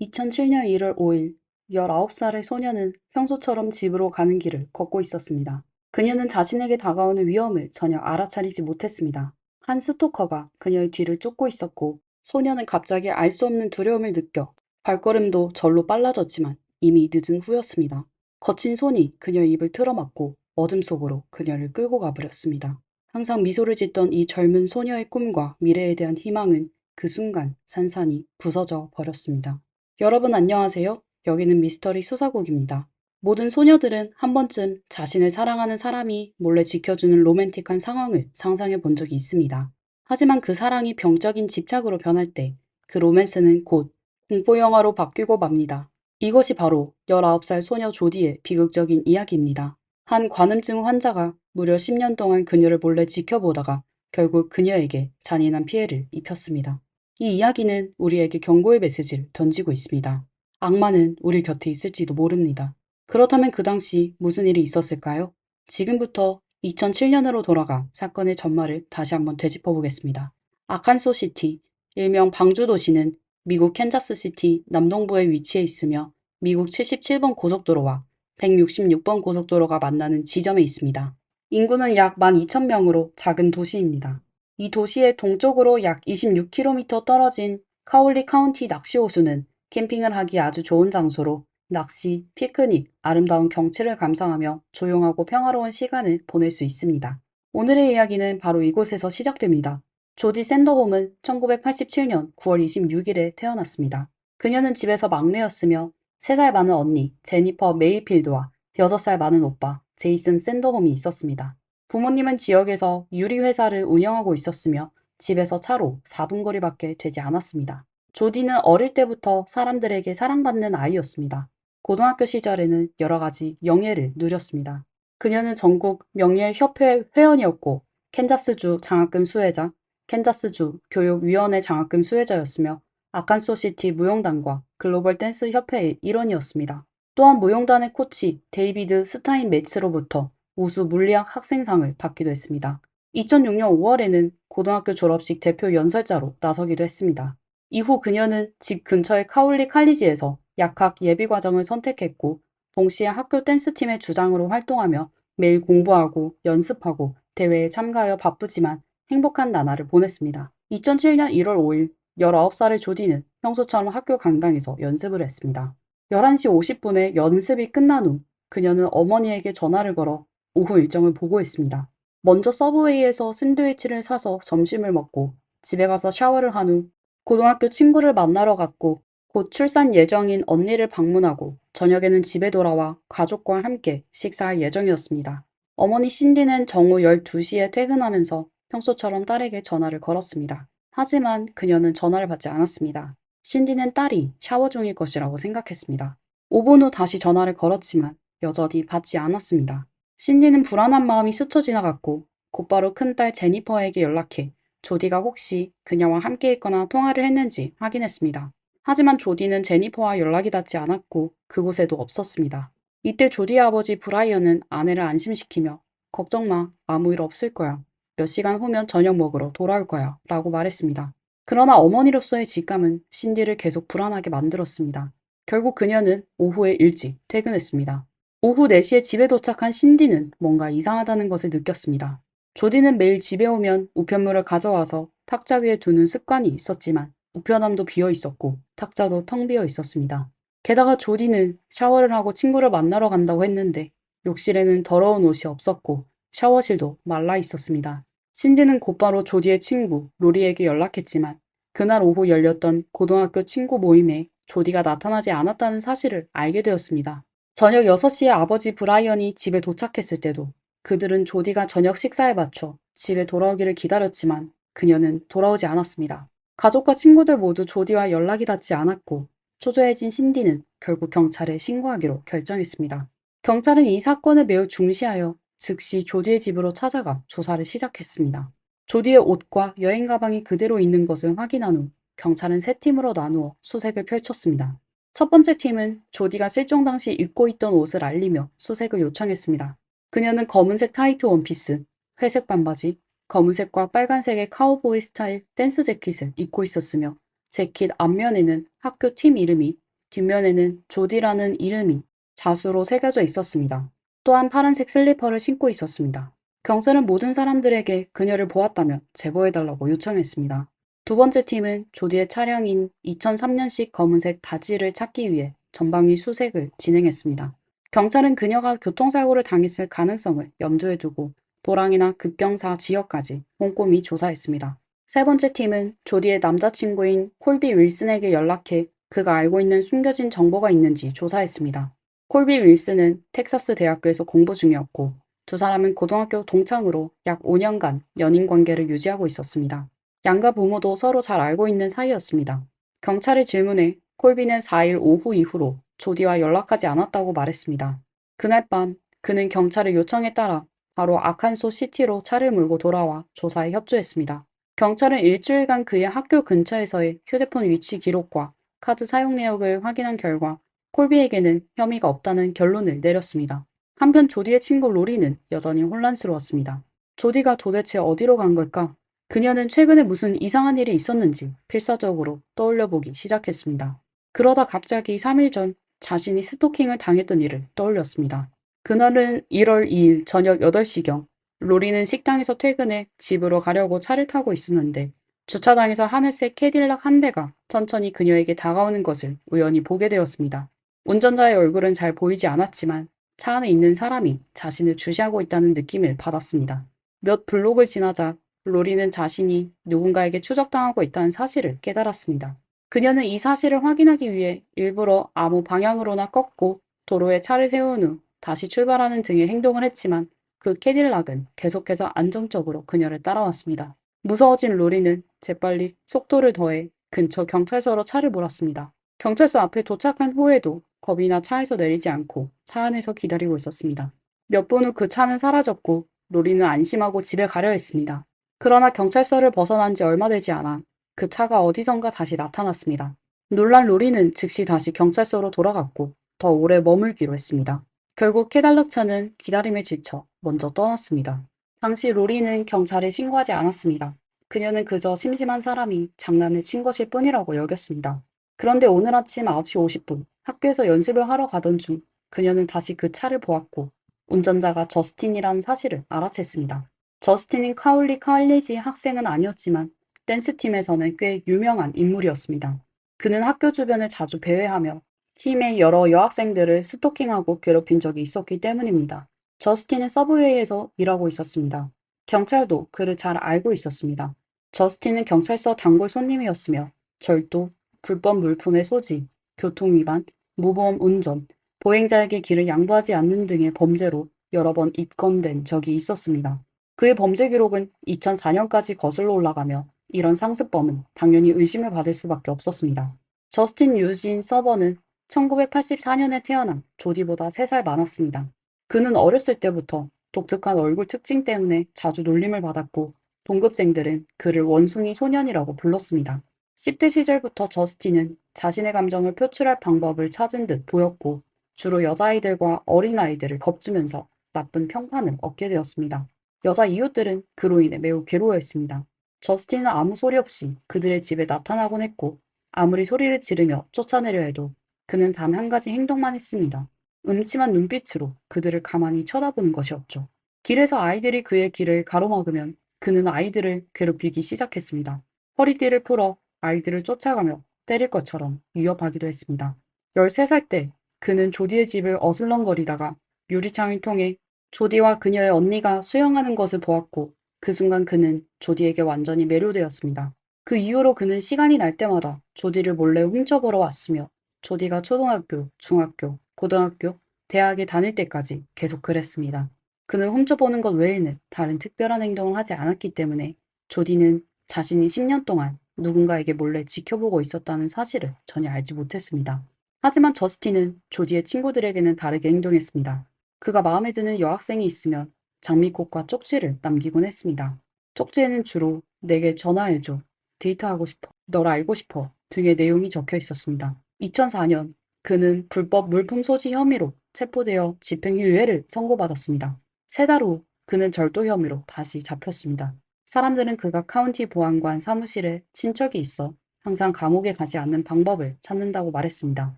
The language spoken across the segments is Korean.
2007년 1월 5일, 19살의 소녀는 평소처럼 집으로 가는 길을 걷고 있었습니다. 그녀는 자신에게 다가오는 위험을 전혀 알아차리지 못했습니다. 한 스토커가 그녀의 뒤를 쫓고 있었고, 소녀는 갑자기 알 수 없는 두려움을 느껴 발걸음도 절로 빨라졌지만 이미 늦은 후였습니다. 거친 손이 그녀의 입을 틀어막고 어둠 속으로 그녀를 끌고 가버렸습니다. 항상 미소를 짓던 이 젊은 소녀의 꿈과 미래에 대한 희망은 그 순간 산산이 부서져 버렸습니다. 여러분 안녕하세요. 여기는 미스터리 수사국입니다. 모든 소녀들은 한 번쯤 자신을 사랑하는 사람이 몰래 지켜주는 로맨틱한 상황을 상상해 본 적이 있습니다. 하지만 그 사랑이 병적인 집착으로 변할 때 그 로맨스는 곧 공포영화로 바뀌고 맙니다. 이것이 바로 19살 소녀 조디의 비극적인 이야기입니다. 한 관음증 환자가 무려 10년 동안 그녀를 몰래 지켜보다가 결국 그녀에게 잔인한 피해를 입혔습니다. 이 이야기는 우리에게 경고의 메시지를 던지고 있습니다. 악마는 우리 곁에 있을지도 모릅니다. 그렇다면 그 당시 무슨 일이 있었을까요? 지금부터 2007년으로 돌아가 사건의 전말을 다시 한번 되짚어 보겠습니다. 아칸소시티, 일명 방주도시는 미국 캔자스시티 남동부에 위치해 있으며 미국 77번 고속도로와 166번 고속도로가 만나는 지점에 있습니다. 인구는 약 12,000명으로 작은 도시입니다. 이 도시의 동쪽으로 약 26km 떨어진 카울리 카운티 낚시호수는 캠핑을 하기 아주 좋은 장소로 낚시, 피크닉, 아름다운 경치를 감상하며 조용하고 평화로운 시간을 보낼 수 있습니다. 오늘의 이야기는 바로 이곳에서 시작됩니다. 조디 샌더홈은 1987년 9월 26일에 태어났습니다. 그녀는 집에서 막내였으며 3살 많은 언니 제니퍼 메이필드와 6살 많은 오빠 제이슨 샌더홈이 있었습니다. 부모님은 지역에서 유리회사를 운영하고 있었으며 집에서 차로 4분 거리밖에 되지 않았습니다. 조디는 어릴 때부터 사람들에게 사랑받는 아이였습니다. 고등학교 시절에는 여러 가지 영예를 누렸습니다. 그녀는 전국 명예협회 회원이었고 캔자스주 장학금 수혜자, 캔자스주 교육위원회 장학금 수혜자였으며 아칸소시티 무용단과 글로벌 댄스 협회의 일원이었습니다. 또한 무용단의 코치 데이비드 스타인 매츠로부터 우수 물리학 학생상을 받기도 했습니다. 2006년 5월에는 고등학교 졸업식 대표 연설자로 나서기도 했습니다. 이후 그녀는 집 근처의 카울리 칼리지에서 약학 예비 과정을 선택했고 동시에 학교 댄스팀의 주장으로 활동하며 매일 공부하고 연습하고 대회에 참가하여 바쁘지만 행복한 나날을 보냈습니다. 2007년 1월 5일 19살의 조디는 평소처럼 학교 강당에서 연습을 했습니다. 11시 50분에 연습이 끝난 후 그녀는 어머니에게 전화를 걸어 오후 일정을 보고했습니다. 먼저 서브웨이에서 샌드위치를 사서 점심을 먹고 집에 가서 샤워를 한 후 고등학교 친구를 만나러 갔고 곧 출산 예정인 언니를 방문하고 저녁에는 집에 돌아와 가족과 함께 식사할 예정이었습니다. 어머니 신디는 정오 12시에 퇴근하면서 평소처럼 딸에게 전화를 걸었습니다. 하지만 그녀는 전화를 받지 않았습니다. 신디는 딸이 샤워 중일 것이라고 생각했습니다. 5분 후 다시 전화를 걸었지만 여전히 받지 않았습니다. 신디는 불안한 마음이 스쳐 지나갔고 곧바로 큰딸 제니퍼에게 연락해 조디가 혹시 그녀와 함께 있거나 통화를 했는지 확인했습니다. 하지만 조디는 제니퍼와 연락이 닿지 않았고 그곳에도 없었습니다. 이때 조디의 아버지 브라이언은 아내를 안심시키며 걱정 마, 아무 일 없을 거야. 몇 시간 후면 저녁 먹으러 돌아올 거야 라고 말했습니다. 그러나 어머니로서의 직감은 신디를 계속 불안하게 만들었습니다. 결국 그녀는 오후에 일찍 퇴근했습니다. 오후 4시에 집에 도착한 신디는 뭔가 이상하다는 것을 느꼈습니다. 조디는 매일 집에 오면 우편물을 가져와서 탁자 위에 두는 습관이 있었지만 우편함도 비어 있었고 탁자도 텅 비어 있었습니다. 게다가 조디는 샤워를 하고 친구를 만나러 간다고 했는데 욕실에는 더러운 옷이 없었고 샤워실도 말라 있었습니다. 신디는 곧바로 조디의 친구 로리에게 연락했지만 그날 오후 열렸던 고등학교 친구 모임에 조디가 나타나지 않았다는 사실을 알게 되었습니다. 저녁 6시에 아버지 브라이언이 집에 도착했을 때도 그들은 조디가 저녁 식사에 맞춰 집에 돌아오기를 기다렸지만 그녀는 돌아오지 않았습니다. 가족과 친구들 모두 조디와 연락이 닿지 않았고 초조해진 신디는 결국 경찰에 신고하기로 결정했습니다. 경찰은 이 사건을 매우 중시하여 즉시 조디의 집으로 찾아가 조사를 시작했습니다. 조디의 옷과 여행 가방이 그대로 있는 것을 확인한 후 경찰은 세 팀으로 나누어 수색을 펼쳤습니다. 첫 번째 팀은 조디가 실종 당시 입고 있던 옷을 알리며 수색을 요청했습니다. 그녀는 검은색 타이트 원피스, 회색 반바지, 검은색과 빨간색의 카우보이 스타일 댄스 재킷을 입고 있었으며 재킷 앞면에는 학교 팀 이름이 뒷면에는 조디라는 이름이 자수로 새겨져 있었습니다. 또한 파란색 슬리퍼를 신고 있었습니다. 경찰은 모든 사람들에게 그녀를 보았다며 제보해달라고 요청했습니다. 두 번째 팀은 조디의 차량인 2003년식 검은색 다지를 찾기 위해 전방위 수색을 진행했습니다. 경찰은 그녀가 교통사고를 당했을 가능성을 염두에 두고 도랑이나 급경사 지역까지 꼼꼼히 조사했습니다. 세 번째 팀은 조디의 남자친구인 콜비 윌슨에게 연락해 그가 알고 있는 숨겨진 정보가 있는지 조사했습니다. 콜비 윌슨은 텍사스 대학교에서 공부 중이었고 두 사람은 고등학교 동창으로 약 5년간 연인 관계를 유지하고 있었습니다. 양가 부모도 서로 잘 알고 있는 사이였습니다. 경찰의 질문에 콜비는 4일 오후 이후로 조디와 연락하지 않았다고 말했습니다. 그날 밤 그는 경찰의 요청에 따라 바로 아칸소 시티로 차를 몰고 돌아와 조사에 협조했습니다. 경찰은 일주일간 그의 학교 근처에서의 휴대폰 위치 기록과 카드 사용 내역을 확인한 결과 콜비에게는 혐의가 없다는 결론을 내렸습니다. 한편 조디의 친구 로리는 여전히 혼란스러웠습니다. 조디가 도대체 어디로 간 걸까? 그녀는 최근에 무슨 이상한 일이 있었는지 필사적으로 떠올려보기 시작했습니다. 그러다 갑자기 3일 전 자신이 스토킹을 당했던 일을 떠올렸습니다. 그날은 1월 2일 저녁 8시경 로리는 식당에서 퇴근해 집으로 가려고 차를 타고 있었는데 주차장에서 하늘색 캐딜락 한 대가 천천히 그녀에게 다가오는 것을 우연히 보게 되었습니다. 운전자의 얼굴은 잘 보이지 않았지만 차 안에 있는 사람이 자신을 주시하고 있다는 느낌을 받았습니다. 몇 블록을 지나자 로리는 자신이 누군가에게 추적당하고 있다는 사실을 깨달았습니다. 그녀는 이 사실을 확인하기 위해 일부러 아무 방향으로나 꺾고 도로에 차를 세운 후 다시 출발하는 등의 행동을 했지만 그 캐딜락은 계속해서 안정적으로 그녀를 따라왔습니다. 무서워진 로리는 재빨리 속도를 더해 근처 경찰서로 차를 몰았습니다. 경찰서 앞에 도착한 후에도 겁이나 차에서 내리지 않고 차 안에서 기다리고 있었습니다. 몇 분 후 그 차는 사라졌고 로리는 안심하고 집에 가려 했습니다. 그러나 경찰서를 벗어난 지 얼마 되지 않아 그 차가 어디선가 다시 나타났습니다. 놀란 로리는 즉시 다시 경찰서로 돌아갔고 더 오래 머물기로 했습니다. 결국 캐달락 차는 기다림에 지쳐 먼저 떠났습니다. 당시 로리는 경찰에 신고하지 않았습니다. 그녀는 그저 심심한 사람이 장난을 친 것일 뿐이라고 여겼습니다. 그런데 오늘 아침 9시 50분 학교에서 연습을 하러 가던 중 그녀는 다시 그 차를 보았고 운전자가 저스틴이라는 사실을 알아챘습니다. 저스틴인 카울리 칼리지 학생은 아니었지만 댄스팀에서는 꽤 유명한 인물이었습니다. 그는 학교 주변을 자주 배회하며 팀의 여러 여학생들을 스토킹하고 괴롭힌 적이 있었기 때문입니다. 저스틴은 서브웨이에서 일하고 있었습니다. 경찰도 그를 잘 알고 있었습니다. 저스틴은 경찰서 단골 손님이었으며 절도, 불법 물품의 소지, 교통위반, 무보험 운전, 보행자에게 길을 양보하지 않는 등의 범죄로 여러 번 입건된 적이 있었습니다. 그의 범죄 기록은 2004년까지 거슬러 올라가며 이런 상습범은 당연히 의심을 받을 수밖에 없었습니다. 저스틴 유진 서버는 1984년에 태어난 조디보다 3살 많았습니다. 그는 어렸을 때부터 독특한 얼굴 특징 때문에 자주 놀림을 받았고 동급생들은 그를 원숭이 소년이라고 불렀습니다. 10대 시절부터 저스틴은 자신의 감정을 표출할 방법을 찾은 듯 보였고 주로 여자아이들과 어린아이들을 겁주면서 나쁜 평판을 얻게 되었습니다. 여자 이웃들은 그로 인해 매우 괴로워했습니다. 저스틴은 아무 소리 없이 그들의 집에 나타나곤 했고 아무리 소리를 지르며 쫓아내려 해도 그는 단 한 가지 행동만 했습니다. 음침한 눈빛으로 그들을 가만히 쳐다보는 것이었죠. 길에서 아이들이 그의 길을 가로막으면 그는 아이들을 괴롭히기 시작했습니다. 허리띠를 풀어 아이들을 쫓아가며 때릴 것처럼 위협하기도 했습니다. 13살 때 그는 조디의 집을 어슬렁거리다가 유리창을 통해 조디와 그녀의 언니가 수영하는 것을 보았고 그 순간 그는 조디에게 완전히 매료되었습니다. 그 이후로 그는 시간이 날 때마다 조디를 몰래 훔쳐보러 왔으며 조디가 초등학교, 중학교, 고등학교, 대학에 다닐 때까지 계속 그랬습니다. 그는 훔쳐보는 것 외에는 다른 특별한 행동을 하지 않았기 때문에 조디는 자신이 10년 동안 누군가에게 몰래 지켜보고 있었다는 사실을 전혀 알지 못했습니다. 하지만 저스틴은 조디의 친구들에게는 다르게 행동했습니다. 그가 마음에 드는 여학생이 있으면 장미꽃과 쪽지를 남기곤 했습니다. 쪽지에는 주로 내게 전화해줘, 데이트하고 싶어, 널 알고 싶어 등의 내용이 적혀 있었습니다. 2004년 그는 불법 물품 소지 혐의로 체포되어 집행유예를 선고받았습니다. 3달 후 그는 절도 혐의로 다시 잡혔습니다. 사람들은 그가 카운티 보안관 사무실에 친척이 있어 항상 감옥에 가지 않는 방법을 찾는다고 말했습니다.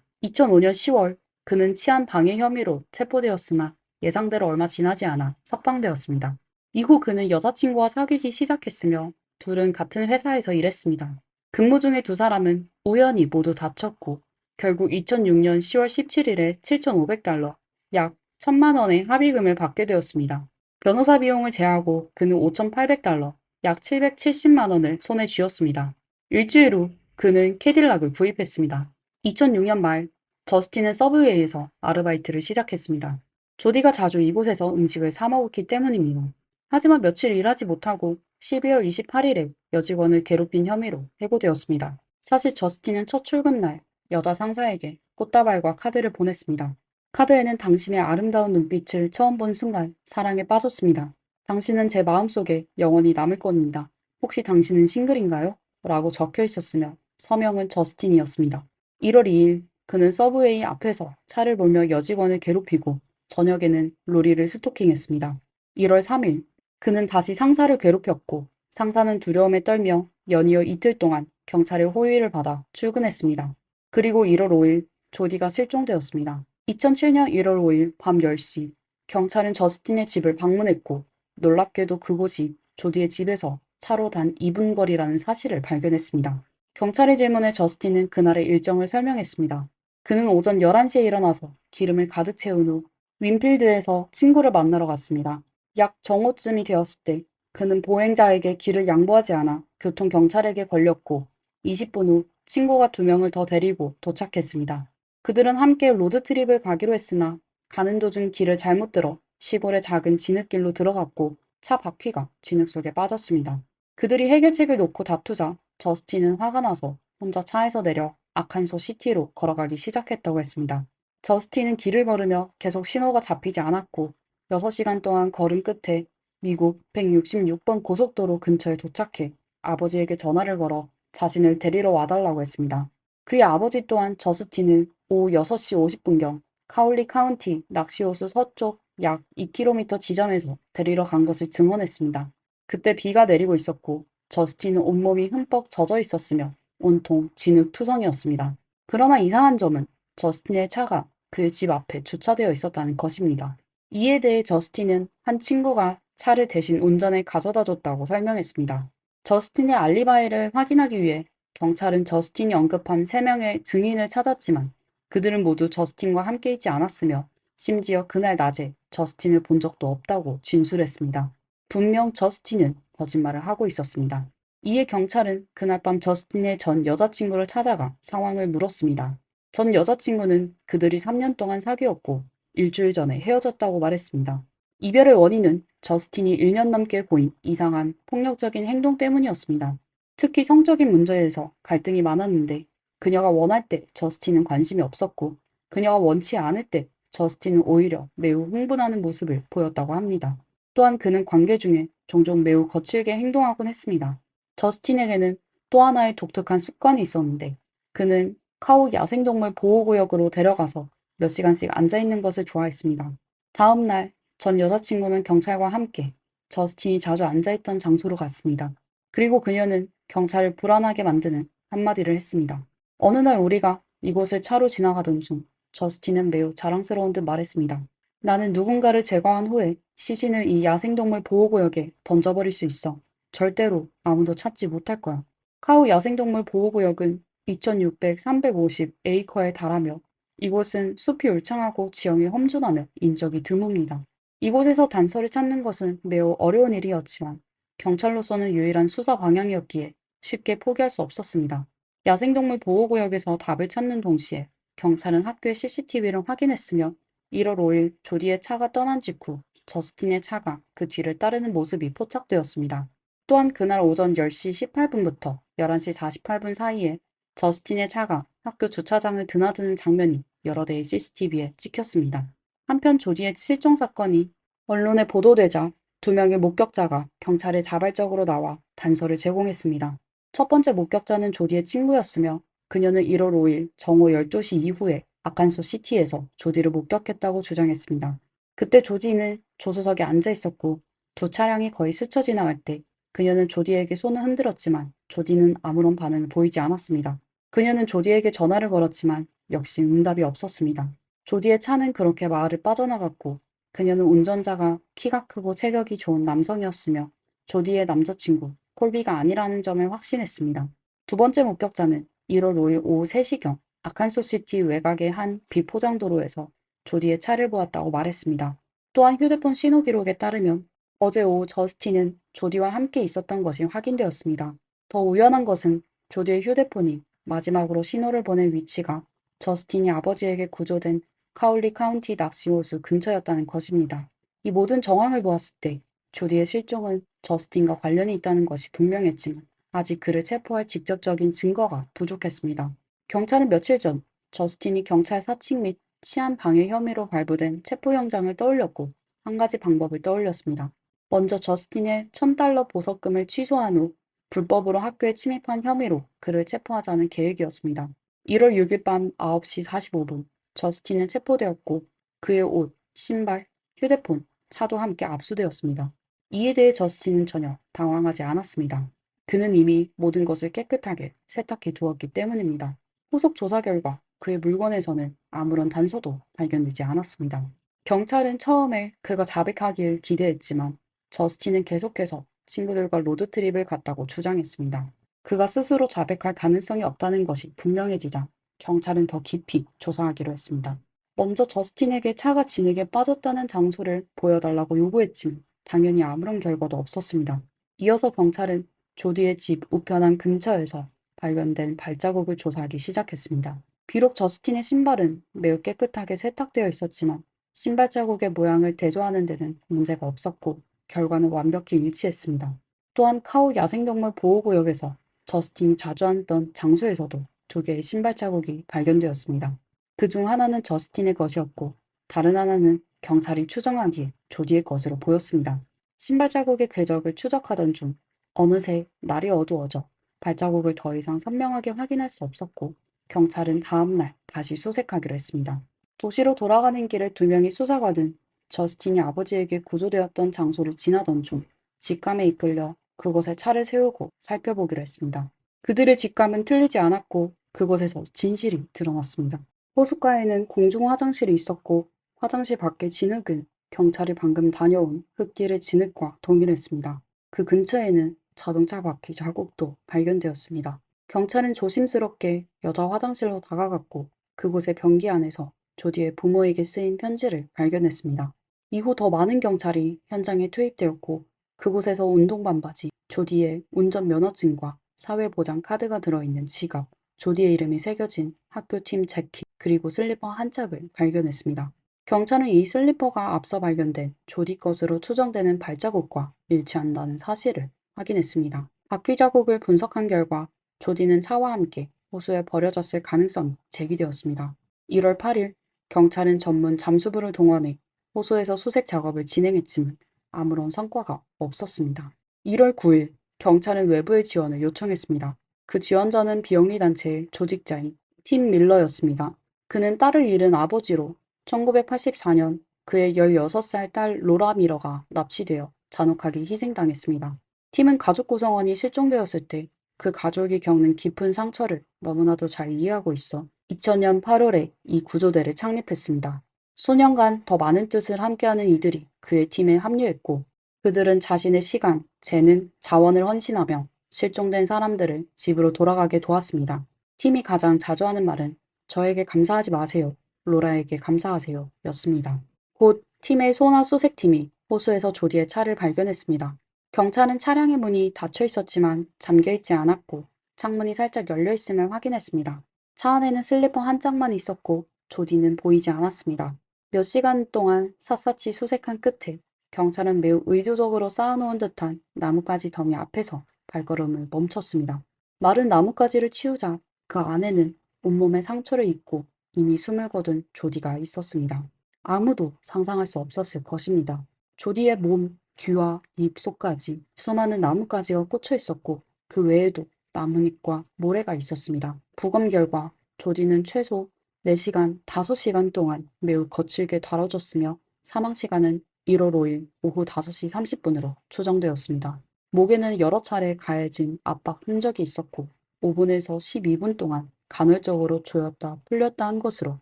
2005년 10월 그는 치안 방해 혐의로 체포되었으나 예상대로 얼마 지나지 않아 석방되었습니다. 이후 그는 여자친구와 사귀기 시작했으며 둘은 같은 회사에서 일했습니다. 근무 중에 두 사람은 우연히 모두 다쳤고 결국 2006년 10월 17일에 7,500달러, 약 1,000만 원의 합의금을 받게 되었습니다. 변호사 비용을 제하고 그는 5,800달러, 약 770만 원을 손에 쥐었습니다. 일주일 후 그는 캐딜락을 구입했습니다. 2006년 말 저스틴은 서브웨이에서 아르바이트를 시작했습니다. 조디가 자주 이곳에서 음식을 사 먹었기 때문입니다. 하지만 며칠 일하지 못하고 12월 28일에 여직원을 괴롭힌 혐의로 해고되었습니다. 사실 저스틴은 첫 출근 날 여자 상사에게 꽃다발과 카드를 보냈습니다. 카드에는 당신의 아름다운 눈빛을 처음 본 순간 사랑에 빠졌습니다. 당신은 제 마음속에 영원히 남을 겁니다. 혹시 당신은 싱글인가요? 라고 적혀 있었으며 서명은 저스틴이었습니다. 1월 2일 그는 서브웨이 앞에서 차를 몰며 여직원을 괴롭히고 저녁에는 로리를 스토킹했습니다. 1월 3일 그는 다시 상사를 괴롭혔고 상사는 두려움에 떨며 연이어 이틀 동안 경찰의 호의를 받아 출근했습니다. 그리고 1월 5일 조디가 실종되었습니다. 2007년 1월 5일 밤 10시 경찰은 저스틴의 집을 방문했고 놀랍게도 그곳이 조디의 집에서 차로 단 2분 거리라는 사실을 발견했습니다. 경찰의 질문에 저스틴은 그날의 일정을 설명했습니다. 그는 오전 11시에 일어나서 기름을 가득 채운 후 윈필드에서 친구를 만나러 갔습니다. 약 정오쯤이 되었을 때 그는 보행자에게 길을 양보하지 않아 교통경찰에게 걸렸고 20분 후 친구가 2명을 더 데리고 도착했습니다. 그들은 함께 로드트립을 가기로 했으나 가는 도중 길을 잘못 들어 시골의 작은 진흙길로 들어갔고 차 바퀴가 진흙 속에 빠졌습니다. 그들이 해결책을 놓고 다투자 저스틴은 화가 나서 혼자 차에서 내려 아칸소 시티로 걸어가기 시작했다고 했습니다. 저스틴은 길을 걸으며 계속 신호가 잡히지 않았고 6시간 동안 걸음 끝에 미국 166번 고속도로 근처에 도착해 아버지에게 전화를 걸어 자신을 데리러 와달라고 했습니다. 그의 아버지 또한 저스틴을 오후 6시 50분경 카울리 카운티 낚시호수 서쪽 약 2km 지점에서 데리러 간 것을 증언했습니다. 그때 비가 내리고 있었고 저스틴은 온몸이 흠뻑 젖어 있었으며 온통 진흙투성이었습니다. 그러나 이상한 점은 저스틴의 차가 그의 집 앞에 주차되어 있었다는 것입니다. 이에 대해 저스틴은 한 친구가 차를 대신 운전해 가져다 줬다고 설명했습니다. 저스틴의 알리바이를 확인하기 위해 경찰은 저스틴이 언급한 3명의 증인을 찾았지만 그들은 모두 저스틴과 함께 있지 않았으며 심지어 그날 낮에 저스틴을 본 적도 없다고 진술했습니다. 분명 저스틴은 거짓말을 하고 있었습니다. 이에 경찰은 그날 밤 저스틴의 전 여자친구를 찾아가 상황을 물었습니다. 전 여자친구는 그들이 3년 동안 사귀었고 일주일 전에 헤어졌다고 말했습니다. 이별의 원인은 저스틴이 1년 넘게 보인 이상한 폭력적인 행동 때문이었습니다. 특히 성적인 문제에서 갈등이 많았는데 그녀가 원할 때 저스틴은 관심이 없었고 그녀가 원치 않을 때 저스틴은 오히려 매우 흥분하는 모습을 보였다고 합니다. 또한 그는 관계 중에 종종 매우 거칠게 행동하곤 했습니다. 저스틴에게는 또 하나의 독특한 습관이 있었는데 그는 카우 야생동물 보호구역으로 데려가서 몇 시간씩 앉아있는 것을 좋아했습니다. 다음 날 전 여자친구는 경찰과 함께 저스틴이 자주 앉아있던 장소로 갔습니다. 그리고 그녀는 경찰을 불안하게 만드는 한마디를 했습니다. 어느 날 우리가 이곳을 차로 지나가던 중 저스틴은 매우 자랑스러운 듯 말했습니다. 나는 누군가를 제거한 후에 시신을 이 야생동물 보호구역에 던져버릴 수 있어. 절대로 아무도 찾지 못할 거야. 카우 야생동물 보호구역은 2600, 350 에이커에 달하며 이곳은 숲이 울창하고 지형이 험준하며 인적이 드뭅니다. 이곳에서 단서를 찾는 것은 매우 어려운 일이었지만 경찰로서는 유일한 수사 방향이었기에 쉽게 포기할 수 없었습니다. 야생동물 보호구역에서 답을 찾는 동시에 경찰은 학교의 CCTV를 확인했으며 1월 5일 조디의 차가 떠난 직후 저스틴의 차가 그 뒤를 따르는 모습이 포착되었습니다. 또한 그날 오전 10시 18분부터 11시 48분 사이에 저스틴의 차가 학교 주차장을 드나드는 장면이 여러 대의 CCTV에 찍혔습니다. 한편 조디의 실종 사건이 언론에 보도되자 2명의 목격자가 경찰에 자발적으로 나와 단서를 제공했습니다. 첫 번째 목격자는 조디의 친구였으며 그녀는 1월 5일 정오 12시 이후에 아칸소 시티에서 조디를 목격했다고 주장했습니다. 그때 조디는 조수석에 앉아 있었고 두 차량이 거의 스쳐 지나갈 때 그녀는 조디에게 손을 흔들었지만 조디는 아무런 반응을 보이지 않았습니다. 그녀는 조디에게 전화를 걸었지만 역시 응답이 없었습니다. 조디의 차는 그렇게 마을을 빠져나갔고 그녀는 운전자가 키가 크고 체격이 좋은 남성이었으며 조디의 남자친구 콜비가 아니라는 점을 확신했습니다. 두 번째 목격자는 1월 5일 오후 3시경 아칸소시티 외곽의 한 비포장도로에서 조디의 차를 보았다고 말했습니다. 또한 휴대폰 신호 기록에 따르면 어제 오후 저스틴은 조디와 함께 있었던 것이 확인되었습니다. 더 우연한 것은 조디의 휴대폰이 마지막으로 신호를 보낸 위치가 저스틴이 아버지에게 구조된 카울리 카운티 낚시호수 근처였다는 것입니다. 이 모든 정황을 보았을 때 조디의 실종은 저스틴과 관련이 있다는 것이 분명했지만 아직 그를 체포할 직접적인 증거가 부족했습니다. 경찰은 며칠 전 저스틴이 경찰 사칭 및 치안 방해 혐의로 발부된 체포영장을 떠올렸고 한 가지 방법을 떠올렸습니다. 먼저 저스틴의 $1,000 보석금을 취소한 후 불법으로 학교에 침입한 혐의로 그를 체포하자는 계획이었습니다. 1월 6일 밤 9시 45분 저스틴은 체포되었고 그의 옷, 신발, 휴대폰, 차도 함께 압수되었습니다. 이에 대해 저스틴은 전혀 당황하지 않았습니다. 그는 이미 모든 것을 깨끗하게 세탁해 두었기 때문입니다. 후속 조사 결과 그의 물건에서는 아무런 단서도 발견되지 않았습니다. 경찰은 처음에 그가 자백하길 기대했지만 저스틴은 계속해서 친구들과 로드트립을 갔다고 주장했습니다. 그가 스스로 자백할 가능성이 없다는 것이 분명해지자 경찰은 더 깊이 조사하기로 했습니다. 먼저 저스틴에게 차가 진흙에 빠졌다는 장소를 보여달라고 요구했지만 당연히 아무런 결과도 없었습니다. 이어서 경찰은 조디의 집 우편함 근처에서 발견된 발자국을 조사하기 시작했습니다. 비록 저스틴의 신발은 매우 깨끗하게 세탁되어 있었지만 신발 자국의 모양을 대조하는 데는 문제가 없었고 결과는 완벽히 일치했습니다. 또한 카우 야생동물 보호구역에서 저스틴이 자주 앉던 장소에서도 두 개의 신발 자국이 발견되었습니다. 그 중 하나는 저스틴의 것이었고 다른 하나는 경찰이 추정하기에 조디의 것으로 보였습니다. 신발 자국의 궤적을 추적하던 중 어느새 날이 어두워져 발자국을 더 이상 선명하게 확인할 수 없었고 경찰은 다음 날 다시 수색하기로 했습니다. 도시로 돌아가는 길에 두 명의 수사관은 저스틴이 아버지에게 구조되었던 장소를 지나던 중 직감에 이끌려 그곳에 차를 세우고 살펴보기로 했습니다. 그들의 직감은 틀리지 않았고 그곳에서 진실이 드러났습니다. 호숫가에는 공중 화장실이 있었고 화장실 밖의 진흙은 경찰이 방금 다녀온 흙길의 진흙과 동일했습니다. 그 근처에는 자동차 바퀴 자국도 발견되었습니다. 경찰은 조심스럽게 여자 화장실로 다가갔고 그곳의 변기 안에서 조디의 부모에게 쓰인 편지를 발견했습니다. 이후 더 많은 경찰이 현장에 투입되었고 그곳에서 운동 반바지, 조디의 운전면허증과 사회보장 카드가 들어있는 지갑, 조디의 이름이 새겨진 학교팀 재킷, 그리고 슬리퍼 한 짝을 발견했습니다. 경찰은 이 슬리퍼가 앞서 발견된 조디 것으로 추정되는 발자국과 일치한다는 사실을 확인했습니다. 바퀴 자국을 분석한 결과 조디는 차와 함께 호수에 버려졌을 가능성이 제기되었습니다. 1월 8일 경찰은 전문 잠수부를 동원해 호수에서 수색 작업을 진행했지만 아무런 성과가 없었습니다. 1월 9일 경찰은 외부의 지원을 요청했습니다. 그 지원자는 비영리 단체의 조직자인 팀 밀러였습니다. 그는 딸을 잃은 아버지로 1984년 그의 16살 딸 로라 미러가 납치되어 잔혹하게 희생당했습니다. 팀은 가족 구성원이 실종되었을 때 그 가족이 겪는 깊은 상처를 너무나도 잘 이해하고 있어 2000년 8월에 이 구조대를 창립했습니다. 수년간 더 많은 뜻을 함께하는 이들이 그의 팀에 합류했고 그들은 자신의 시간, 재능, 자원을 헌신하며 실종된 사람들을 집으로 돌아가게 도왔습니다. 팀이 가장 자주 하는 말은 저에게 감사하지 마세요. 로라에게 감사하세요. 였습니다. 곧 팀의 소나 수색팀이 호수에서 조디의 차를 발견했습니다. 경찰은 차량의 문이 닫혀 있었지만 잠겨 있지 않았고 창문이 살짝 열려 있음을 확인했습니다. 차 안에는 슬리퍼 한 짝만 있었고 조디는 보이지 않았습니다. 몇 시간 동안 샅샅이 수색한 끝에 경찰은 매우 의도적으로 쌓아놓은 듯한 나뭇가지 더미 앞에서 발걸음을 멈췄습니다. 마른 나뭇가지를 치우자 그 안에는 온몸에 상처를 입고 이미 숨을 거둔 조디가 있었습니다. 아무도 상상할 수 없었을 것입니다. 조디의 몸, 귀와 입 속까지 수많은 나뭇가지가 꽂혀 있었고 그 외에도 나뭇잎과 모래가 있었습니다. 부검 결과 조디는 최소 4시간, 5시간 동안 매우 거칠게 다뤄졌으며 사망 시간은 1월 5일 오후 5시 30분으로 추정되었습니다. 목에는 여러 차례 가해진 압박 흔적이 있었고 5분에서 12분 동안 간헐적으로 조였다 풀렸다 한 것으로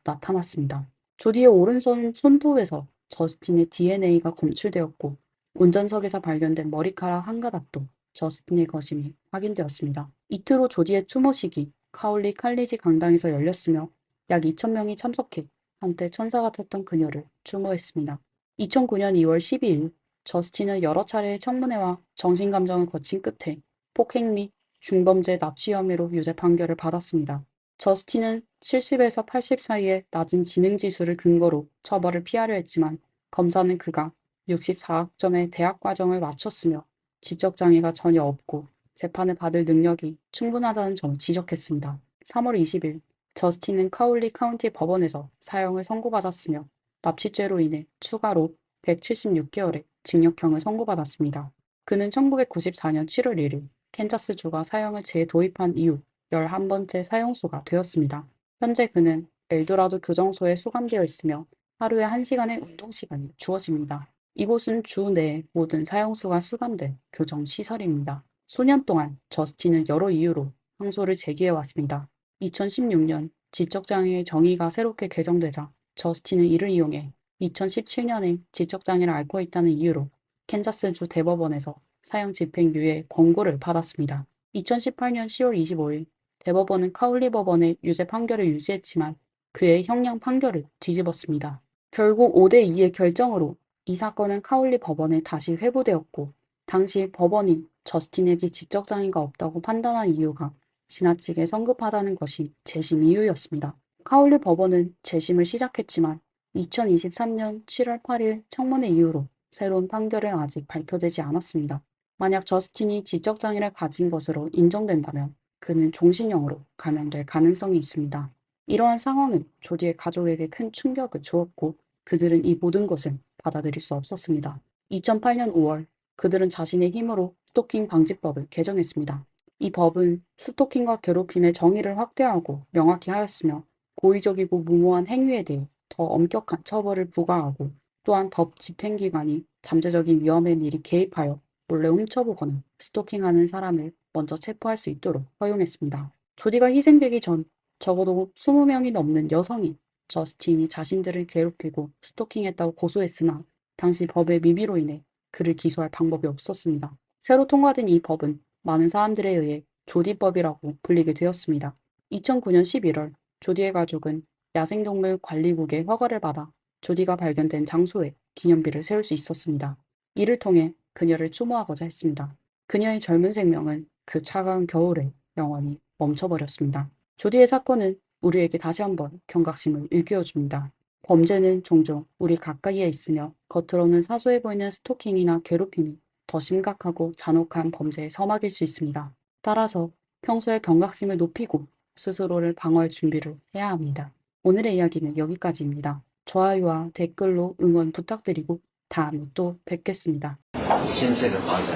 나타났습니다. 조디의 오른손 손톱에서 저스틴의 DNA가 검출되었고 운전석에서 발견된 머리카락 한 가닥도 저스틴의 것임이 확인되었습니다. 이틀 후 조디의 추모식이 카울리 칼리지 강당에서 열렸으며 약 2,000명이 참석해 한때 천사 같았던 그녀를 추모했습니다. 2009년 2월 12일 저스틴은 여러 차례의 청문회와 정신감정을 거친 끝에 폭행 및 중범죄 납치 혐의로 유죄 판결을 받았습니다. 저스틴은 70에서 80 사이의 낮은 지능지수를 근거로 처벌을 피하려 했지만 검사는 그가 64학점의 대학 과정을 마쳤으며 지적장애가 전혀 없고 재판을 받을 능력이 충분하다는 점을 지적했습니다. 3월 20일 저스틴은 카울리 카운티 법원에서 사형을 선고받았으며 납치죄로 인해 추가로 176개월의 징역형을 선고받았습니다. 그는 1994년 7월 1일 캔자스주가 사형을 재도입한 이후 11번째 사형수가 되었습니다. 현재 그는 엘도라도 교정소에 수감되어 있으며 하루에 1시간의 운동 시간이 주어집니다. 이곳은 주 내 모든 사형수가 수감된 교정시설입니다. 수년 동안 저스틴은 여러 이유로 항소를 제기해왔습니다. 2016년 지적장애의 정의가 새롭게 개정되자 저스틴은 이를 이용해 2017년에 지적장애를 앓고 있다는 이유로 캔자스주 대법원에서 사형 집행유예 권고를 받았습니다. 2018년 10월 25일 대법원은 카울리 법원의 유죄 판결을 유지했지만 그의 형량 판결을 뒤집었습니다. 결국 5대2의 결정으로 이 사건은 카울리 법원에 다시 회부되었고 당시 법원이 저스틴에게 지적장애가 없다고 판단한 이유가 지나치게 성급하다는 것이 재심 이유였습니다. 카울리 법원은 재심을 시작했지만 2023년 7월 8일 청문회 이후로 새로운 판결은 아직 발표되지 않았습니다. 만약 저스틴이 지적장애를 가진 것으로 인정된다면 그는 종신형으로 감형될 가능성이 있습니다. 이러한 상황은 조디의 가족에게 큰 충격을 주었고 그들은 이 모든 것을 받아들일 수 없었습니다. 2008년 5월 그들은 자신의 힘으로 스토킹 방지법을 개정했습니다. 이 법은 스토킹과 괴롭힘의 정의를 확대하고 명확히 하였으며 고의적이고 무모한 행위에 대해 더 엄격한 처벌을 부과하고 또한 법 집행기관이 잠재적인 위험에 미리 개입하여 몰래 훔쳐보거나 스토킹하는 사람을 먼저 체포할 수 있도록 허용했습니다. 조디가 희생되기 전 적어도 20명이 넘는 여성이 저스틴이 자신들을 괴롭히고 스토킹했다고 고소했으나 당시 법의 미비로 인해 그를 기소할 방법이 없었습니다. 새로 통과된 이 법은 많은 사람들에 의해 조디법이라고 불리게 되었습니다. 2009년 11월 조디의 가족은 야생동물 관리국의 허가를 받아 조디가 발견된 장소에 기념비를 세울 수 있었습니다. 이를 통해 그녀를 추모하고자 했습니다. 그녀의 젊은 생명은 그 차가운 겨울에 영원히 멈춰버렸습니다. 조디의 사건은 우리에게 다시 한번 경각심을 일깨워줍니다. 범죄는 종종 우리 가까이에 있으며 겉으로는 사소해 보이는 스토킹이나 괴롭힘이 더 심각하고 잔혹한 범죄의 서막일 수 있습니다. 따라서 평소에 경각심을 높이고 스스로를 방어할 준비를 해야 합니다. 오늘의 이야기는 여기까지입니다. 좋아요와 댓글로 응원 부탁드리고 다음에 또 뵙겠습니다. 亲切的华仔，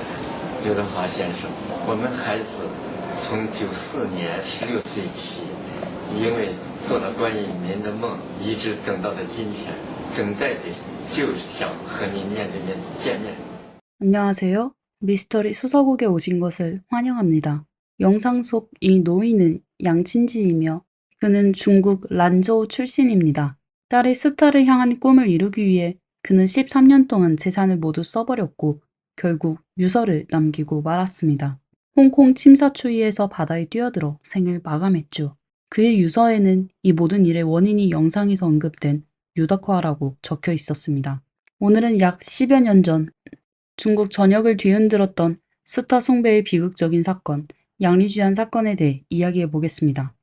刘德华先生，我们孩子从9、4年16岁起，因为做了观影您的梦，一直等到了今天，等待的就是想和您面对面见面。 안녕하세요. 미스터리 수서국에 오신 것을 환영합니다. 영상 속 이 노인은 양친지이며 그는 중국 란저우 출신입니다. 딸의 스타를 향한 꿈을 이루기 위해 그는 13년 동안 재산을 모두 써버렸고 결국 유서를 남기고 말았습니다. 홍콩 침사추이에서 바다에 뛰어들어 생을 마감했죠. 그의 유서에는 이 모든 일의 원인이 영상에서 언급된 유덕화라고 적혀 있었습니다. 오늘은 약 10여 년 전 중국 전역을 뒤흔들었던 스타 숭배의 비극적인 사건, 양리쥐안 사건에 대해 이야기해 보겠습니다.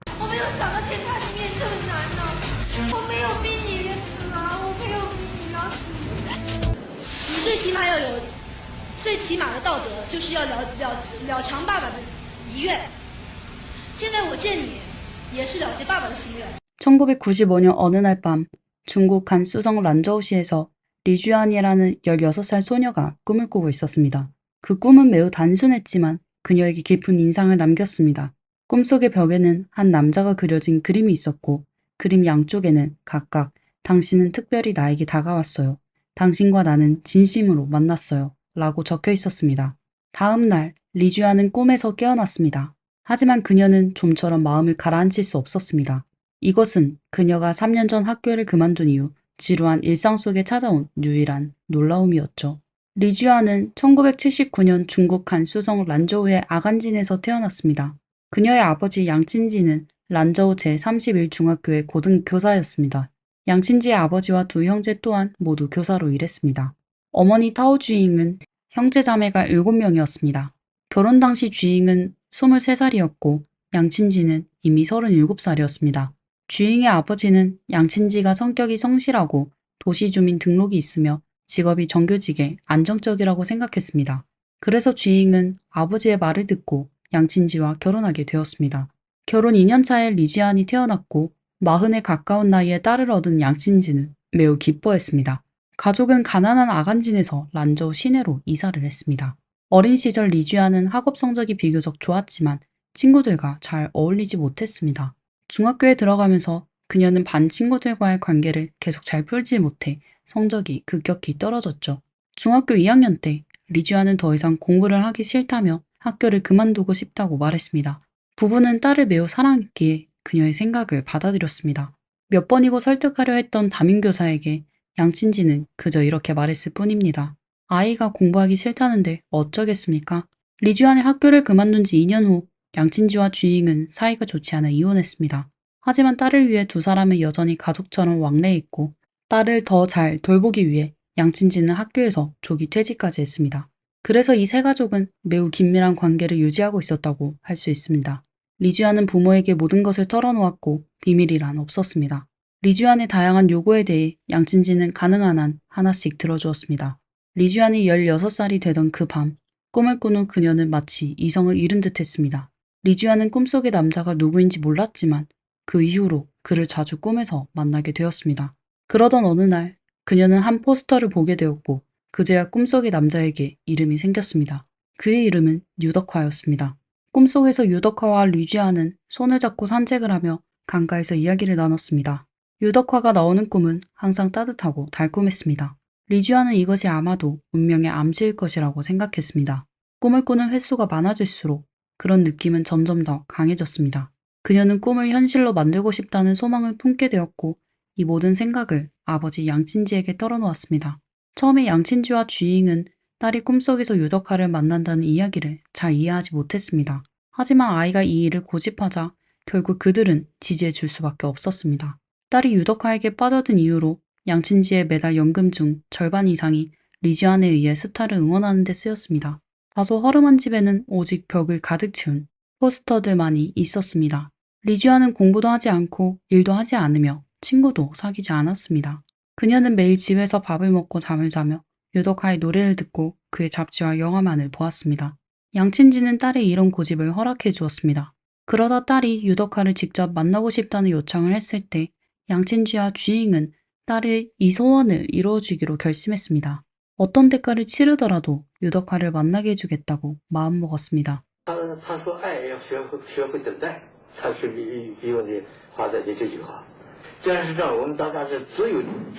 1995년 어느 날 밤 중국 간수성 란저우시에서 리쥐안이라는 16살 소녀가 꿈을 꾸고 있었습니다. 그 꿈은 매우 단순했지만 그녀에게 깊은 인상을 남겼습니다. 꿈속의 벽에는 한 남자가 그려진 그림이 있었고 그림 양쪽에는 각각 당신은 특별히 나에게 다가왔어요. 당신과 나는 진심으로 만났어요. 라고 적혀 있었습니다. 다음 날 리쥐안은 꿈에서 깨어났습니다. 하지만 그녀는 좀처럼 마음을 가라앉힐 수 없었습니다. 이것은 그녀가 3년 전 학교를 그만둔 이후 지루한 일상 속에 찾아온 유일한 놀라움이었죠. 리주아는 1979년 중국 간수성 란저우의 아간진에서 태어났습니다. 그녀의 아버지 양친지는 란저우 제31중학교의 고등교사였습니다. 양친지의 아버지와 두 형제 또한 모두 교사로 일했습니다. 어머니 타오주잉은 형제 자매가 7명이었습니다. 결혼 당시 주잉은 23살이었고 양친지는 이미 37살이었습니다. 주잉의 아버지는 양친지가 성격이 성실하고 도시주민 등록이 있으며 직업이 정규직에 안정적이라고 생각했습니다. 그래서 주잉은 아버지의 말을 듣고 양친지와 결혼하게 되었습니다. 결혼 2년 차에 리지안이 태어났고 40에 가까운 나이에 딸을 얻은 양친지는 매우 기뻐했습니다. 가족은 가난한 아간진에서 란저우 시내로 이사를 했습니다. 어린 시절 리쥐아는 학업 성적이 비교적 좋았지만 친구들과 잘 어울리지 못했습니다. 중학교에 들어가면서 그녀는 반 친구들과의 관계를 계속 잘 풀지 못해 성적이 급격히 떨어졌죠. 중학교 2학년 때 리쥐아는 더 이상 공부를 하기 싫다며 학교를 그만두고 싶다고 말했습니다. 부부는 딸을 매우 사랑했기에 그녀의 생각을 받아들였습니다. 몇 번이고 설득하려 했던 담임교사에게 양친지는 그저 이렇게 말했을 뿐입니다. 아이가 공부하기 싫다는데 어쩌겠습니까? 리주안의 학교를 그만둔 지 2년 후 양친지와 주잉은 사이가 좋지 않아 이혼했습니다. 하지만 딸을 위해 두 사람은 여전히 가족처럼 왕래했고 딸을 더 잘 돌보기 위해 양친지는 학교에서 조기 퇴직까지 했습니다. 그래서 이 세 가족은 매우 긴밀한 관계를 유지하고 있었다고 할 수 있습니다. 리주안은 부모에게 모든 것을 털어놓았고 비밀이란 없었습니다. 리주안의 다양한 요구에 대해 양친지는 가능한 한 하나씩 들어주었습니다. 리주안이 16살이 되던 그 밤, 꿈을 꾼 후 그녀는 마치 이성을 잃은 듯 했습니다. 리주안은 꿈속의 남자가 누구인지 몰랐지만 그 이후로 그를 자주 꿈에서 만나게 되었습니다. 그러던 어느 날 그녀는 한 포스터를 보게 되었고 그제야 꿈속의 남자에게 이름이 생겼습니다. 그의 이름은 유덕화였습니다. 꿈속에서 유덕화와 리쥐아는 손을 잡고 산책을 하며 강가에서 이야기를 나눴습니다. 유덕화가 나오는 꿈은 항상 따뜻하고 달콤했습니다. 리쥐아는 이것이 아마도 운명의 암시일 것이라고 생각했습니다. 꿈을 꾸는 횟수가 많아질수록 그런 느낌은 점점 더 강해졌습니다. 그녀는 꿈을 현실로 만들고 싶다는 소망을 품게 되었고 이 모든 생각을 아버지 양친지에게 털어놓았습니다. 처음에 양친지와 주잉은 딸이 꿈속에서 유덕화를 만난다는 이야기를 잘 이해하지 못했습니다. 하지만 아이가 이 일을 고집하자 결국 그들은 지지해 줄 수밖에 없었습니다. 딸이 유덕화에게 빠져든 이후로 양친지의 매달 연금 중 절반 이상이 리지안에 의해 스타를 응원하는 데 쓰였습니다. 다소 허름한 집에는 오직 벽을 가득 채운 포스터들만이 있었습니다. 리지안은 공부도 하지 않고 일도 하지 않으며 친구도 사귀지 않았습니다. 그녀는 매일 집에서 밥을 먹고 잠을 자며 유덕화의 노래를 듣고 그의 잡지와 영화만을 보았습니다. 양친지는 딸의 이런 고집을 허락해 주었습니다. 그러다 딸이 유덕화를 직접 만나고 싶다는 요청을 했을 때 양친지와 주잉은 딸의 이 소원을 이루어주기로 결심했습니다. 어떤 대가를 치르더라도 유덕화를 만나게 해주겠다고 마음먹었습니다. 万一把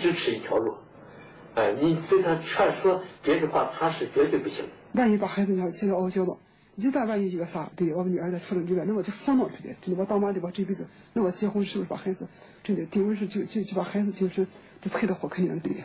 孩子要现在熬教了，你再让他劝说别的话，他是绝对不行。万一把孩子要是把孩子就是，就把当妈的把这辈子，那我结婚是不是把孩子真的定婚是就把孩子，这个定婚是就把孩子就是就特别的好，肯定能对的。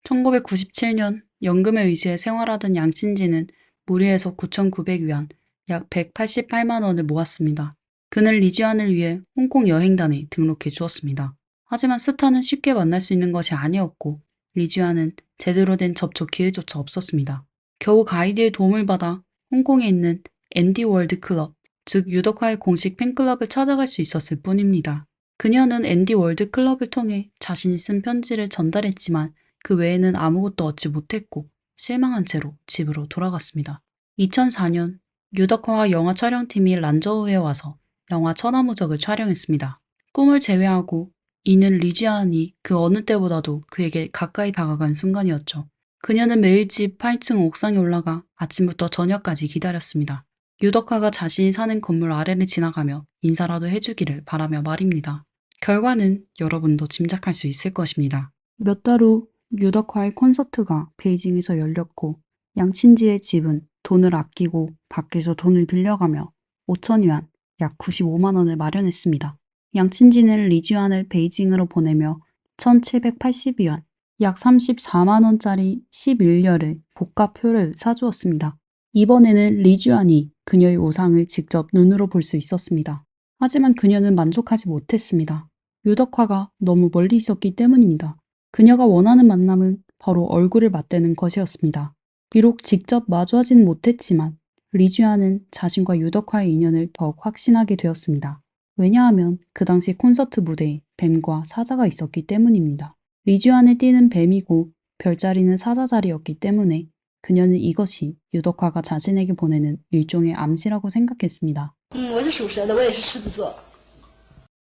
1997년 연금에 의지해 생활하던 양친지는 무리해서 9,900위안, 약 188만 원을 모았습니다. 그는 리주안을 위해 홍콩 여행단에 등록해 주었습니다. 하지만 스타는 쉽게 만날 수 있는 것이 아니었고 리주안은 제대로 된 접촉 기회조차 없었습니다. 겨우 가이드의 도움을 받아 홍콩에 있는 앤디 월드 클럽, 즉 유덕화의 공식 팬클럽을 찾아갈 수 있었을 뿐입니다. 그녀는 앤디 월드 클럽을 통해 자신이 쓴 편지를 전달했지만 그 외에는 아무것도 얻지 못했고 실망한 채로 집으로 돌아갔습니다. 2004년 유덕화와 영화 촬영팀이 란저우에 와서 영화 천하무적을 촬영했습니다. 꿈을 제외하고 이는 리지안이 그 어느 때보다도 그에게 가까이 다가간 순간이었죠. 그녀는 매일 집 8층 옥상에 올라가 아침부터 저녁까지 기다렸습니다. 유덕화가 자신이 사는 건물 아래를 지나가며 인사라도 해주기를 바라며 말입니다. 결과는 여러분도 짐작할 수 있을 것입니다. 몇 달 후 유덕화의 콘서트가 베이징에서 열렸고 양친지의 집은 돈을 아끼고 밖에서 돈을 빌려가며 5,000위안, 약 95만 원을 마련했습니다. 양친지는 리주안을 베이징으로 보내며 1780위안, 약 34만 원짜리 11려를 복가표를 사주었습니다. 이번에는 리주안이 그녀의 우상을 직접 눈으로 볼 수 있었습니다. 하지만 그녀는 만족하지 못했습니다. 유덕화가 너무 멀리 있었기 때문입니다. 그녀가 원하는 만남은 바로 얼굴을 맞대는 것이었습니다. 비록 직접 마주하지는 못했지만 리주안은 자신과 유덕화의 인연을 더욱 확신하게 되었습니다. 왜냐하면 그 당시 콘서트 무대에 뱀과 사자가 있었기 때문입니다. 리주안에 띄는 뱀이고 별자리는 사자 자리였기 때문에 그녀는 이것이 유덕화가 자신에게 보내는 일종의 암시라고 생각했습니다. 我是属蛇的，我也是狮子座。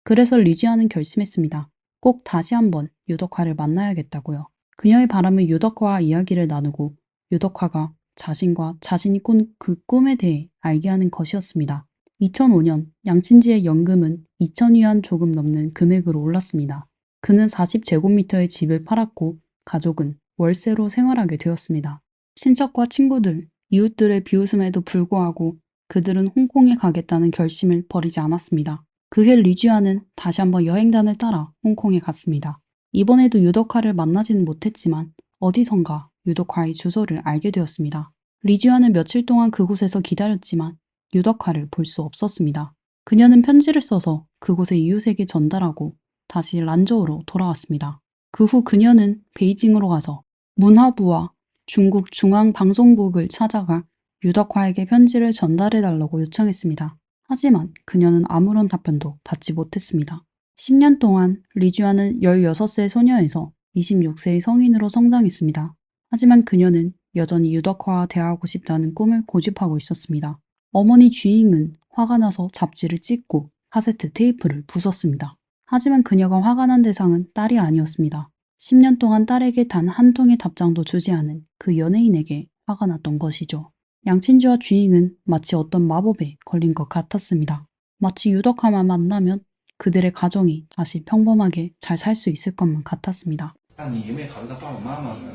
그래서 리주안은 결심했습니다. 꼭 다시 한번 유덕화를 만나야겠다고요. 그녀의 바람은 유덕화와 이야기를 나누고 유덕화가 자신과 자신이 꾼 그 꿈에 대해 알게 하는 것이었습니다. 2005년 양친지의 연금은 2,000위안 조금 넘는 금액으로 올랐습니다. 그는 40제곱미터의 집을 팔았고 가족은 월세로 생활하게 되었습니다. 친척과 친구들, 이웃들의 비웃음에도 불구하고 그들은 홍콩에 가겠다는 결심을 버리지 않았습니다. 그해 리주안은 다시 한번 여행단을 따라 홍콩에 갔습니다. 이번에도 유덕화를 만나지는 못했지만 어디선가 유덕화의 주소를 알게 되었습니다. 리주안은 며칠 동안 그곳에서 기다렸지만 유덕화를 볼 수 없었습니다. 그녀는 편지를 써서 그곳의 이웃에게 전달하고 다시 란저우로 돌아왔습니다. 그 후 그녀는 베이징으로 가서 문화부와 중국 중앙방송국을 찾아가 유덕화에게 편지를 전달해달라고 요청했습니다. 하지만 그녀는 아무런 답변도 받지 못했습니다. 10년 동안 리주안은 16세 소녀에서 26세의 성인으로 성장했습니다. 하지만 그녀는 여전히 유덕화와 대화하고 싶다는 꿈을 고집하고 있었습니다. 어머니 주잉은 화가 나서 잡지를 찢고 카세트 테이프를 부쉈습니다. 하지만 그녀가 화가 난 대상은 딸이 아니었습니다. 10년 동안 딸에게 단 한 통의 답장도 주지 않은 그 연예인에게 화가 났던 것이죠. 양친지와 주잉은 마치 어떤 마법에 걸린 것 같았습니다. 마치 유덕화만 만나면 그들의 가정이 다시 평범하게 잘 살 수 있을 것만 같았습니다. 那你有没有考虑到爸爸妈妈呢？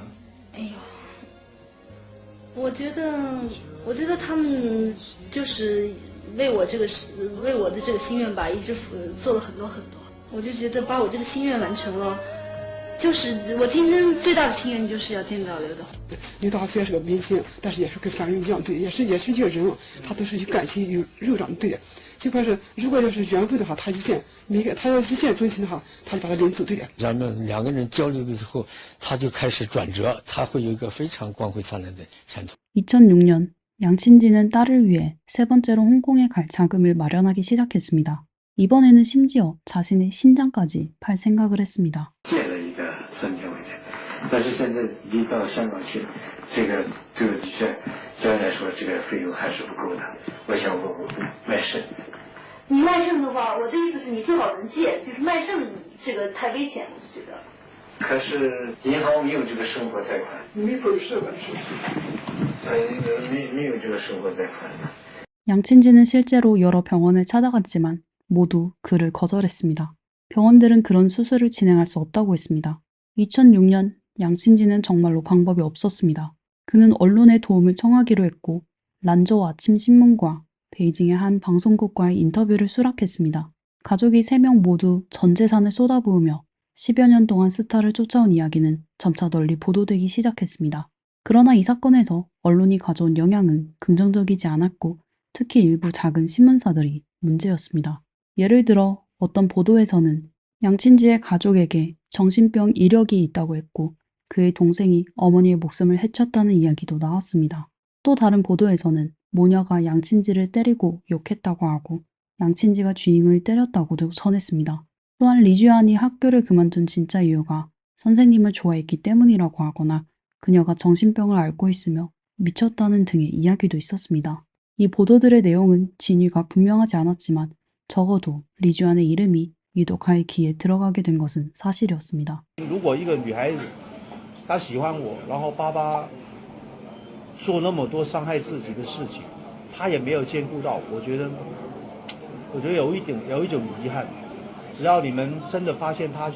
哎呦，我觉得他们就是为我的这个心愿吧，一直做了很多很多。我就觉得把我这个心愿完成了，就是我今生最大的心愿就是要见到刘德华。刘德华虽然是个明星，但是也是跟凡人一样，对，也是一个人，他都是感情有肉长，对。就块是，如果要是缘分的话，他要一见钟情的话，他就把他领走，对的。咱们两个人交流的时候，他就开始转折，他会有一个非常光辉灿烂的前途。 2006년 양친지는 딸을 위해 세 번째로 홍콩에 갈 자금을 마련하기 시작했습니다. 이번에는 심지어 자신의 신장까지 팔 생각을 했습니다. 借了一个3千块钱，但是现在离到香港去，这个对我的确，个人来说，这个费用还是不够的。我想我卖肾。你卖肾的话，我的意思是你最好能借，就是卖肾这个太危险了，我觉得。可是银行没有这个生活贷款，没本事本事。没有这个生活贷款。 양친지는 실제로 여러 병원을 찾아갔지만 모두 그를 거절했습니다. 병원들은 그런 수술을 진행할 수 없다고 했습니다. 2006년 양친지는 정말로 방법이 없었습니다. 그는 언론의 도움을 청하기로 했고 란저우 아침 신문과 베이징의 한 방송국과의 인터뷰를 수락했습니다. 가족이 3명 모두 전 재산을 쏟아부으며 10여 년 동안 스타를 쫓아온 이야기는 점차 널리 보도되기 시작했습니다. 그러나 이 사건에서 언론이 가져온 영향은 긍정적이지 않았고 특히 일부 작은 신문사들이 문제였습니다. 예를 들어 어떤 보도에서는 양친지의 가족에게 정신병 이력이 있다고 했고 그의 동생이 어머니의 목숨을 해쳤다는 이야기도 나왔습니다. 또 다른 보도에서는 모녀가 양친지를 때리고 욕했다고 하고 양친지가 주인을 때렸다고도 전했습니다. 또한 리주안이 학교를 그만둔 진짜 이유가 선생님을 좋아했기 때문이라고 하거나 그녀가 정신병을 앓고 있으며 미쳤다는 등의 이야기도 있었습니다. 이 보도들의 내용은 진위가 분명하지 않았지만 적어도 리주안의 이름이 유덕화의 귀에 들어가게 된 것은 사실이었습니다. 如果一个女孩子她喜欢我，然后爸爸做那么多伤害自己的事情，她也没有兼顾到，我觉得有一种遗憾。只要你们真的发现她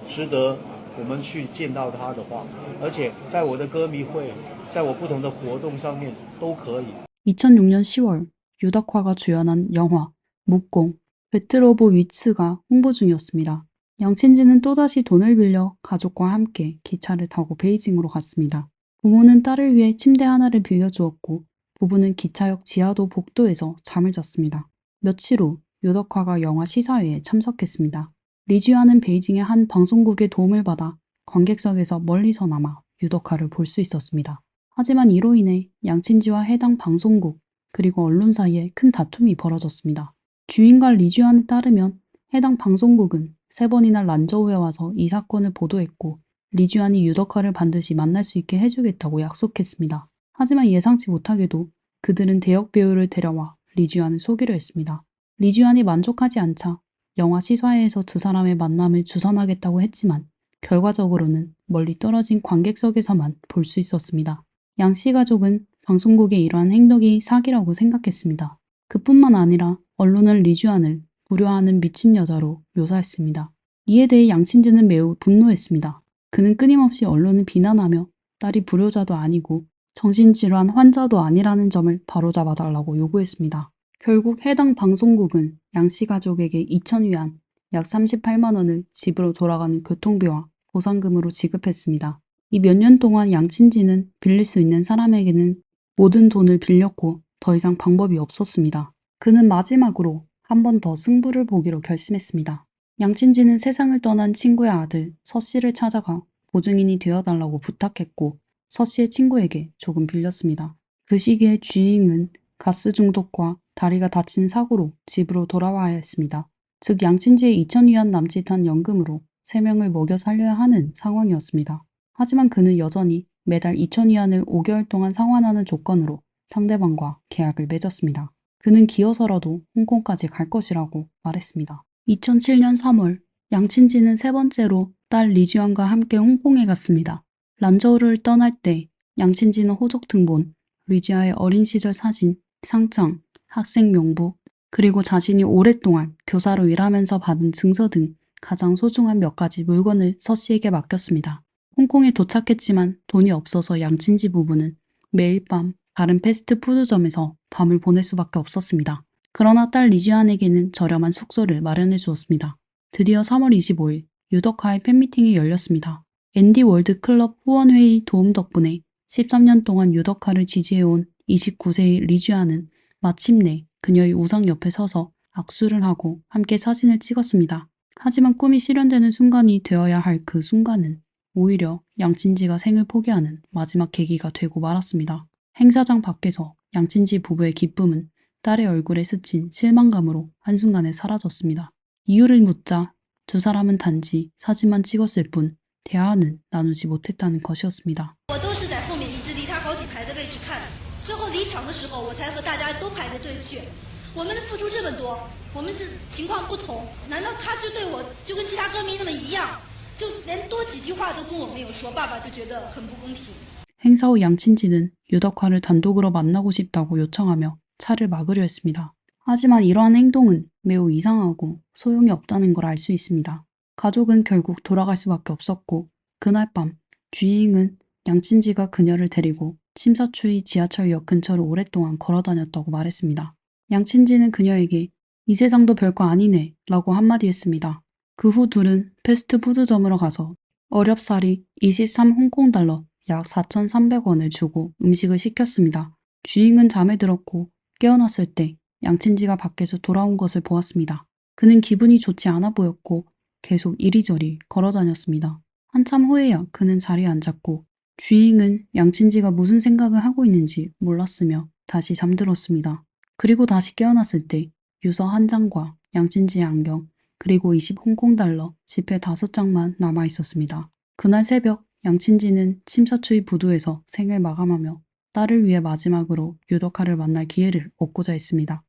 值得我们去见到她的话，而且在我的歌迷会，在我不同的活动上面都可以。 2006년 10월 유덕화가 주연한 영화 묵공, 베트로보위츠가 홍보 중이었습니다. 양친지는 또다시 돈을 빌려 가족과 함께 기차를 타고 베이징으로 갔습니다. 부모는 딸을 위해 침대 하나를 빌려주었고 부부는 기차역 지하도 복도에서 잠을 잤습니다. 며칠 후 유덕화가 영화 시사회에 참석했습니다. 리쥐아는 베이징의 한 방송국의 도움을 받아 관객석에서 멀리서나마 유덕화를 볼 수 있었습니다. 하지만 이로 인해 양친지와 해당 방송국 그리고 언론 사이에 큰 다툼이 벌어졌습니다. 주인과 리쥐안에 따르면 해당 방송국은 3번이나 란저우에 와서 이 사건을 보도했고 리쥐안이 유덕화를 반드시 만날 수 있게 해주겠다고 약속했습니다. 하지만 예상치 못하게도 그들은 대역 배우를 데려와 리쥐안을 속이려 했습니다. 리쥐안이 만족하지 않자 영화 시사회에서 두 사람의 만남을 주선하겠다고 했지만 결과적으로는 멀리 떨어진 관객석에서만 볼 수 있었습니다. 양씨 가족은 방송국의 이러한 행동이 사기라고 생각했습니다. 그뿐만 아니라 언론은 리쥐안을 불효하는 미친 여자로 묘사했습니다. 이에 대해 양친지는 매우 분노했습니다. 그는 끊임없이 언론을 비난하며 딸이 불효자도 아니고 정신질환 환자도 아니라는 점을 바로잡아달라고 요구했습니다. 결국 해당 방송국은 양씨 가족에게 2,000위안, 약 38만 원을 집으로 돌아가는 교통비와 보상금으로 지급했습니다. 이 몇 년 동안 양친지는 빌릴 수 있는 사람에게는 모든 돈을 빌렸고 더 이상 방법이 없었습니다. 그는 마지막으로 한 번 더 승부를 보기로 결심했습니다. 양친지는 세상을 떠난 친구의 아들 서 씨를 찾아가 보증인이 되어달라고 부탁했고 서 씨의 친구에게 조금 빌렸습니다. 그 시기에 주잉은 가스 중독과 다리가 다친 사고로 집으로 돌아와야 했습니다. 즉 양친지의 2,000위안 남짓한 연금으로 3명을 먹여 살려야 하는 상황이었습니다. 하지만 그는 여전히 매달 2,000위안을 5개월 동안 상환하는 조건으로 상대방과 계약을 맺었습니다. 그는 기어서라도 홍콩까지 갈 것이라고 말했습니다. 2007년 3월 양친지는 3번째로 딸 리지완과 함께 홍콩에 갔습니다. 란저우를 떠날 때 양친지는 호적 등본, 리지아의 어린 시절 사진, 상장, 학생 명부, 그리고 자신이 오랫동안 교사로 일하면서 받은 증서 등 가장 소중한 몇 가지 물건을 서 씨에게 맡겼습니다. 홍콩에 도착했지만 돈이 없어서 양친지 부부는 매일 밤 다른 패스트푸드점에서 밤을 보낼 수밖에 없었습니다. 그러나 딸 리쥐안에게는 저렴한 숙소를 마련해 주었습니다. 드디어 3월 25일 유덕화의 팬미팅이 열렸습니다. 앤디 월드 클럽 후원회의 도움 덕분에 13년 동안 유덕화를 지지해온 29세의 리쥐안은 마침내 그녀의 우상 옆에 서서 악수를 하고 함께 사진을 찍었습니다. 하지만 꿈이 실현되는 순간이 되어야 할 그 순간은 오히려 양친지가 생을 포기하는 마지막 계기가 되고 말았습니다. 행사장 밖에서 양친지 부부의 기쁨은 딸의 얼굴에 스친 실망감으로 한순간에 사라졌습니다. 이유를 묻자 두 사람은 단지 사진만 찍었을 뿐 대화는 나누지 못했다는 것이었습니다. 我都是在后面一直离他好几排的位置看，最后离场的时候我才和大家都排着队去。我们的付出这么多，我们是情况不同，难道他就对我就跟其他歌迷那么一样，就连多几句话都跟我没有说，爸爸就觉得很不公平。 행사 후 양친지는 유덕화를 단독으로 만나고 싶다고 요청하며 차를 막으려 했습니다. 하지만 이러한 행동은 매우 이상하고 소용이 없다는 걸 알 수 있습니다. 가족은 결국 돌아갈 수밖에 없었고 그날 밤 주잉은 양친지가 그녀를 데리고 심사추이 지하철역 근처를 오랫동안 걸어다녔다고 말했습니다. 양친지는 그녀에게 이 세상도 별거 아니네 라고 한마디 했습니다. 그 후 둘은 패스트푸드점으로 가서 어렵사리 23 홍콩달러 약 4,300원을 주고 음식을 시켰습니다. 주잉은 잠에 들었고 깨어났을 때 양친지가 밖에서 돌아온 것을 보았습니다. 그는 기분이 좋지 않아 보였고 계속 이리저리 걸어다녔습니다. 한참 후에야 그는 자리에 앉았고 주잉은 양친지가 무슨 생각을 하고 있는지 몰랐으며 다시 잠들었습니다. 그리고 다시 깨어났을 때 유서 한 장과 양친지의 안경 그리고 20 홍콩달러 지폐 5장만 남아 있었습니다. 그날 새벽 양친지는 심사추이 부두에서 생을 마감하며 딸을 위해 마지막으로 유덕화를 만날 기회를 얻고자 했습니다.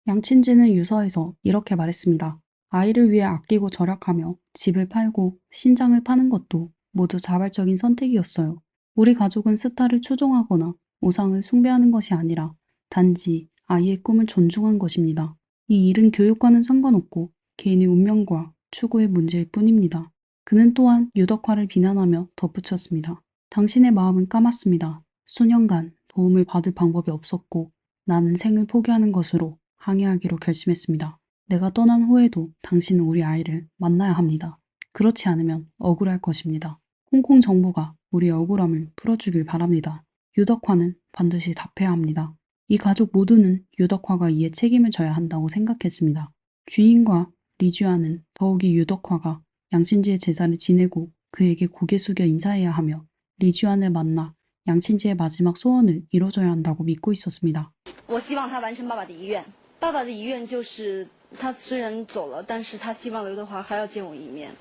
양친지는 유서에서 이렇게 말했습니다. 아이를 위해 아끼고 절약하며 집을 팔고 신장을 파는 것도 모두 자발적인 선택이었어요. 우리 가족은 스타를 추종하거나 우상을 숭배하는 것이 아니라 단지 아이의 꿈을 존중한 것입니다. 이 일은 교육과는 상관없고 개인의 운명과 추구의 문제일 뿐입니다. 그는 또한 유덕화를 비난하며 덧붙였습니다. 당신의 마음은 까맣습니다. 수년간 도움을 받을 방법이 없었고 나는 생을 포기하는 것으로 항해하기로 결심했습니다. 내가 떠난 후에도 당신은 우리 아이를 만나야 합니다. 그렇지 않으면 억울할 것입니다. 홍콩 정부가 우리의 억울함을 풀어주길 바랍니다. 유덕화는 반드시 답해야 합니다. 이 가족 모두는 유덕화가 이에 책임을 져야 한다고 생각했습니다. 주인과 리주아는 더욱이 유덕화가 양친지의 제사를 지내고 그에게 고개 숙여 인사해야 하며 리주안을 만나 양친지의 마지막 소원을 이뤄줘야 한다고 믿고 있었습니다. 我希望他完成爸爸的遗愿。爸爸的遗愿就是他虽然走了，但是他希望刘德华还要见我一面。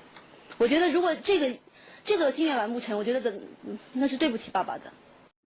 我觉得如果这个心愿完不成，我觉得那是对不起爸爸的。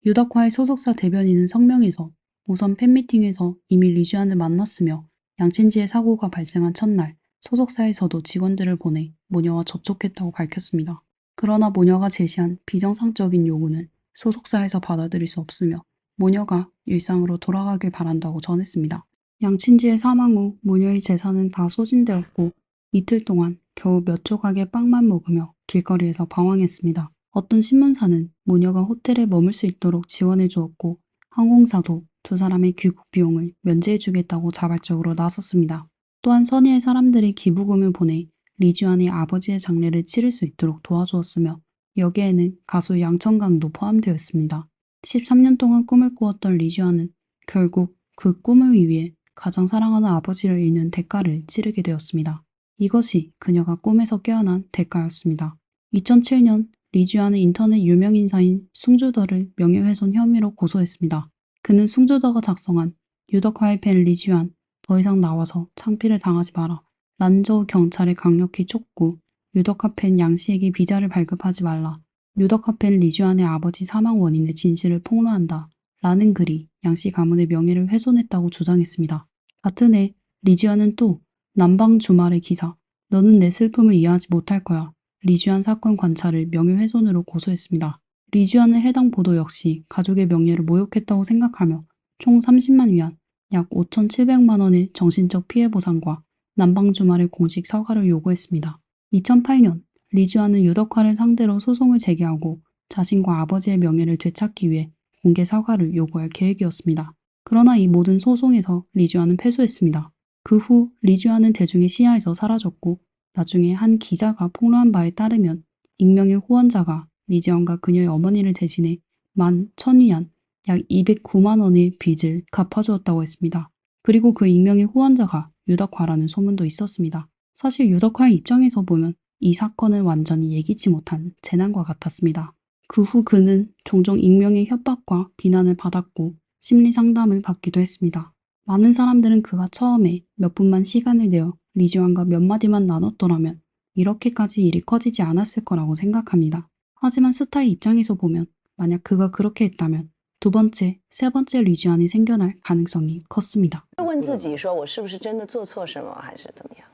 유덕화의 소속사 대변인은 성명에서 우선 팬미팅에서 이미 리주안을 만났으며 양친지의 사고가 발생한 첫날 소속사에서도 직원들을 보내 모녀와 접촉했다고 밝혔습니다. 그러나 모녀가 제시한 비정상적인 요구는 소속사에서 받아들일 수 없으며 모녀가 일상으로 돌아가길 바란다고 전했습니다. 양친지의 사망 후 모녀의 재산은 다 소진되었고 이틀 동안 겨우 몇 조각의 빵만 먹으며 길거리에서 방황했습니다. 어떤 신문사는 모녀가 호텔에 머물 수 있도록 지원해 주었고 항공사도 두 사람의 귀국 비용을 면제해 주겠다고 자발적으로 나섰습니다. 또한 선의의 사람들이 기부금을 보내 리주안의 아버지의 장례를 치를 수 있도록 도와주었으며 여기에는 가수 양천강도 포함되어 있습니다. 13년 동안 꿈을 꾸었던 리주안은 결국 그 꿈을 위해 가장 사랑하는 아버지를 잃는 대가를 치르게 되었습니다. 이것이 그녀가 꿈에서 깨어난 대가였습니다. 2007년 리주안은 인터넷 유명 인사인 숭주더를 명예훼손 혐의로 고소했습니다. 그는 숭주더가 작성한 유덕화의 팬 리주안 더 이상 나와서 창피를 당하지 마라. 란저우 경찰에 강력히 촉구, 유덕화 팬 양씨에게 비자를 발급하지 말라. 유덕화 팬 리주안의 아버지 사망 원인의 진실을 폭로한다. 라는 글이 양씨 가문의 명예를 훼손했다고 주장했습니다. 같은 해 리주안은 또 남방 주말의 기사 너는 내 슬픔을 이해하지 못할 거야. 리주안 사건 관찰을 명예훼손으로 고소했습니다. 리주안은 해당 보도 역시 가족의 명예를 모욕했다고 생각하며 총 30만 위안, 약 5,700만 원의 정신적 피해 보상과 남방 주말의 공식 사과를 요구했습니다. 2008년 리주안은 유덕화를 상대로 소송을 제기하고 자신과 아버지의 명예를 되찾기 위해 공개 사과를 요구할 계획이었습니다. 그러나 이 모든 소송에서 리주안은 패소했습니다. 그 후 리주안은 대중의 시야에서 사라졌고 나중에 한 기자가 폭로한 바에 따르면 익명의 후원자가 리주안과 그녀의 어머니를 대신해 11,000위안, 약 209만 원의 빚을 갚아주었다고 했습니다. 그리고 그 익명의 후원자가 유덕화라는 소문도 있었습니다. 사실 유덕화의 입장에서 보면 이 사건은 완전히 예기치 못한 재난과 같았습니다. 그 후 그는 종종 익명의 협박과 비난을 받았고 심리 상담을 받기도 했습니다. 많은 사람들은 그가 처음에 몇 분만 시간을 내어 리주안과 몇 마디만 나눴더라면 이렇게까지 일이 커지지 않았을 거라고 생각합니다. 하지만 스타의 입장에서 보면 만약 그가 그렇게 했다면 두 번째, 세 번째 리주안이 생겨날 가능성이 컸습니다. 问自己说我是不是真的做错什么还是怎么样？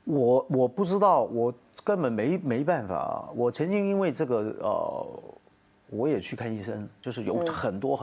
我不知道，我根本没办法。我曾经因为这个我也去看医生，就是有很多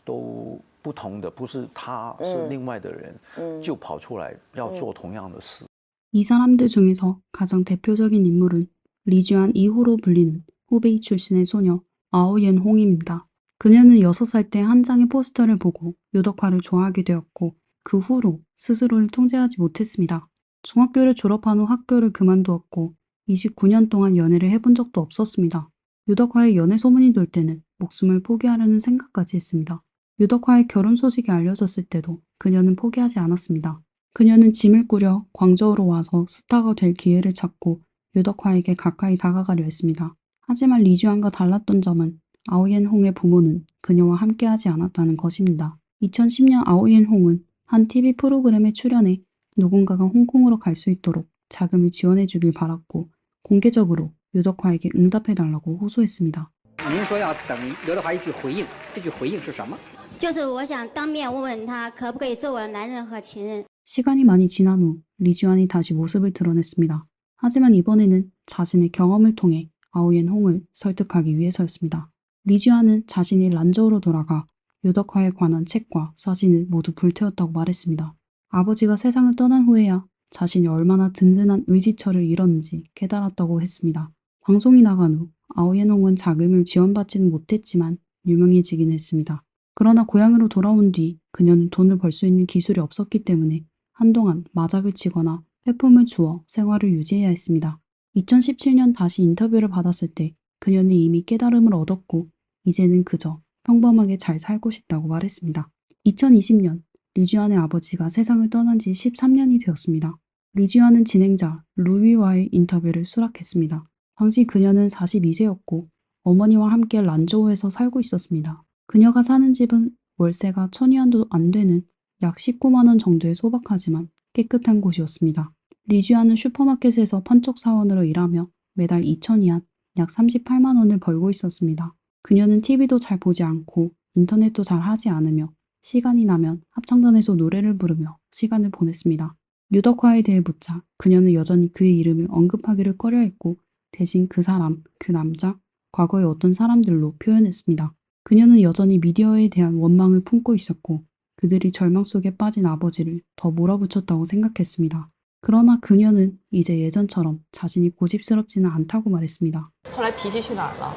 都不同的，不是他是另外的人，就跑出来要做同样的事。 이 사람들 중에서 가장 대표적인 인물은 리주안 2호로 불리는 후베이 출신의 소녀 아오옌홍입니다. 그녀는 6살 때 한 장의 포스터를 보고 유덕화를 좋아하게 되었고 그 후로 스스로를 통제하지 못했습니다. 중학교를 졸업한 후 학교를 그만두었고 29년 동안 연애를 해본 적도 없었습니다. 유덕화의 연애 소문이 돌 때는 목숨을 포기하려는 생각까지 했습니다. 유덕화의 결혼 소식이 알려졌을 때도 그녀는 포기하지 않았습니다. 그녀는 짐을 꾸려 광저우로 와서 스타가 될 기회를 찾고 유덕화에게 가까이 다가가려 했습니다. 하지만 리주안과 달랐던 점은 아오옌홍의 부모는 그녀와 함께하지 않았다는 것입니다. 2010년 아오옌홍은 한 TV 프로그램에 출연해 누군가가 홍콩으로 갈 수 있도록 자금을 지원해 주길 바랐고 공개적으로 유덕화에게 응답해달라고 호소했습니다. 您说要等刘德华一句回应，这句回应是什么？就是我想当面问问他可不可以做我的男人和情人。 시간이 많이 지난 후 리주안이 다시 모습을 드러냈습니다. 하지만 이번에는 자신의 경험을 통해 아오옌홍을 설득하기 위해서였습니다. 리주안은 자신이 란저우로 돌아가 유덕화에 관한 책과 사진을 모두 불태웠다고 말했습니다. 아버지가 세상을 떠난 후에야 자신이 얼마나 든든한 의지처를 잃었는지 깨달았다고 했습니다. 방송이 나간 후 아오예농은 자금을 지원받지는 못했지만 유명해지긴 했습니다. 그러나 고향으로 돌아온 뒤 그녀는 돈을 벌 수 있는 기술이 없었기 때문에 한동안 마작을 치거나 폐품을 주어 생활을 유지해야 했습니다. 2017년 다시 인터뷰를 받았을 때 그녀는 이미 깨달음을 얻었고 이제는 그저 평범하게 잘 살고 싶다고 말했습니다. 2020년 리주안의 아버지가 세상을 떠난 지 13년이 되었습니다. 리주안은 진행자 루위와의 인터뷰를 수락했습니다. 당시 그녀는 42세였고 어머니와 함께 란저우에서 살고 있었습니다. 그녀가 사는 집은 월세가 1000위안도 안 되는 약 19만 원 정도에 소박하지만 깨끗한 곳이었습니다. 리주안은 슈퍼마켓에서 판촉 사원으로 일하며 매달 2000위안, 약 38만 원을 벌고 있었습니다. 그녀는 TV도 잘 보지 않고 인터넷도 잘 하지 않으며 시간이 나면 합창단에서 노래를 부르며 시간을 보냈습니다. 유덕화에 대해 묻자 그녀는 여전히 그의 이름을 언급하기를 꺼려했고 대신 그 사람, 그 남자, 과거의 어떤 사람들로 표현했습니다. 그녀는 여전히 미디어에 대한 원망을 품고 있었고 그들이 절망 속에 빠진 아버지를 더 몰아붙였다고 생각했습니다. 그러나 그녀는 이제 예전처럼 자신이 고집스럽지는 않다고 말했습니다. 后来脾气去哪儿了？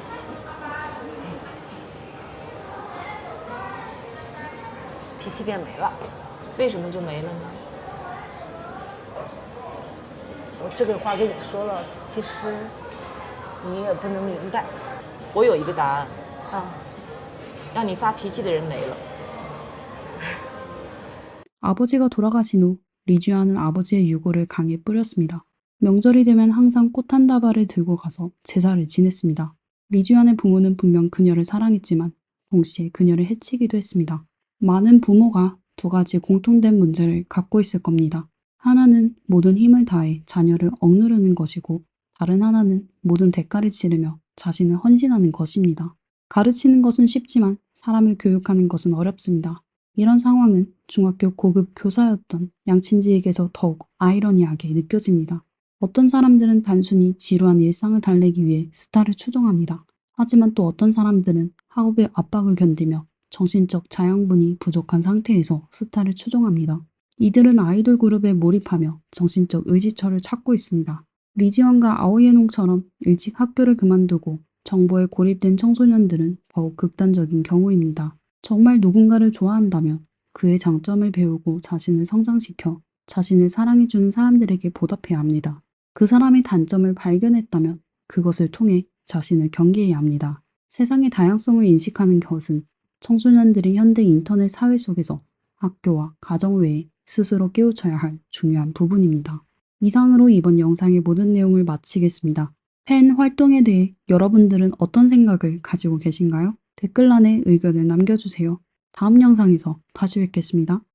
脾气变没了。为什么就没了呢？我这个话跟你说了，其实你也不能明白。我有一个答案啊，让你发脾气的人没了。 아버지가 돌아가신 후 리주안은 아버지의 유골을 강에 뿌렸습니다. 명절이 되면 항상 꽃 한 다발을 들고 가서 제사를 지냈습니다. 리주안의 부모는 분명 그녀를 사랑했지만 동시에 그녀를 해치기도 했습니다. 많은 부모가 두 가지 공통된 문제를 갖고 있을 겁니다. 하나는 모든 힘을 다해 자녀를 억누르는 것이고 다른 하나는 모든 대가를 치르며 자신을 헌신하는 것입니다. 가르치는 것은 쉽지만 사람을 교육하는 것은 어렵습니다. 이런 상황은 중학교 고급 교사였던 양친지에게서 더욱 아이러니하게 느껴집니다. 어떤 사람들은 단순히 지루한 일상을 달래기 위해 스타를 추종합니다. 하지만 또 어떤 사람들은 학업의 압박을 견디며 정신적 자양분이 부족한 상태에서 스타를 추종합니다. 이들은 아이돌 그룹에 몰입하며 정신적 의지처를 찾고 있습니다. 리지원과 아오예농처럼 일찍 학교를 그만두고 정보에 고립된 청소년들은 더욱 극단적인 경우입니다. 정말 누군가를 좋아한다면 그의 장점을 배우고 자신을 성장시켜 자신을 사랑해주는 사람들에게 보답해야 합니다. 그 사람의 단점을 발견했다면 그것을 통해 자신을 경계해야 합니다. 세상의 다양성을 인식하는 것은 청소년들이 현대 인터넷 사회 속에서 학교와 가정 외에 스스로 깨우쳐야 할 중요한 부분입니다. 이상으로 이번 영상의 모든 내용을 마치겠습니다. 팬 활동에 대해 여러분들은 어떤 생각을 가지고 계신가요? 댓글란에 의견을 남겨주세요. 다음 영상에서 다시 뵙겠습니다.